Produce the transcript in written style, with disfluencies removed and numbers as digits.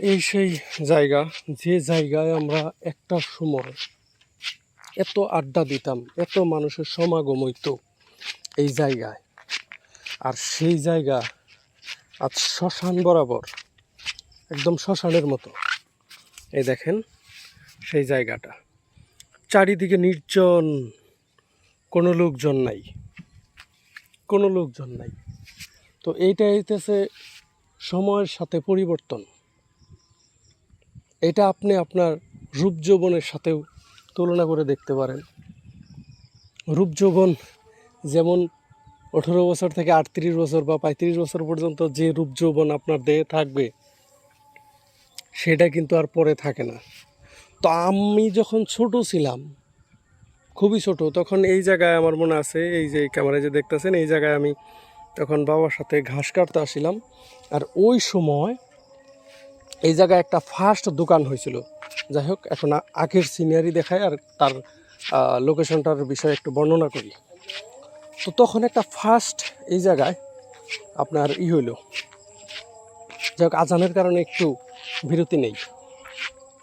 এই সেই জায়গা, যে জায়গায় আমরা একটা সময় এত আড্ডা দিতাম, এত মানুষের সমাগম হইতো এই জায়গায়। আর সেই জায়গা আজ শ্মশান বরাবর, একদম শ্মশানের মতো। এই দেখেন সেই জায়গাটা, চারিদিকে নির্জন, কোনো লোকজন নাই, কোনো লোকজন নাই। তো এইটা হইতেছে সময়ের সাথে পরিবর্তন। এটা আপনি আপনার রূপ যৌবনের সাথেও তুলনা করে দেখতে পারেন। রূপ যৌবন যেমন 18 বছর থেকে 38 বছর বা 35 বছর পর্যন্ত যে রূপ যৌবন আপনার দেহে থাকবে, সেটা কিন্তু আর পরে থাকে না। তো আমি যখন ছোট ছিলাম, খুবই ছোট, তখন এই জায়গায় আমার মনে আছে, এই যে ক্যামেরায় যে দেখতেছেন, এই জায়গায় আমি তখন বাবার সাথে ঘাস কাটতে আসছিলাম। আর ওই সময় এই জায়গায় একটা ফার্স্ট দোকান হয়েছিল। যাই হোক, এখন আগের সিনারি দেখায় আর তার লোকেশনটার বিষয়ে একটু বর্ণনা করি। তো তখন একটা ফার্স্ট এই জায়গায় আপনার হইল, যাই হোক, আজানের কারণে একটু বিরতি নেই।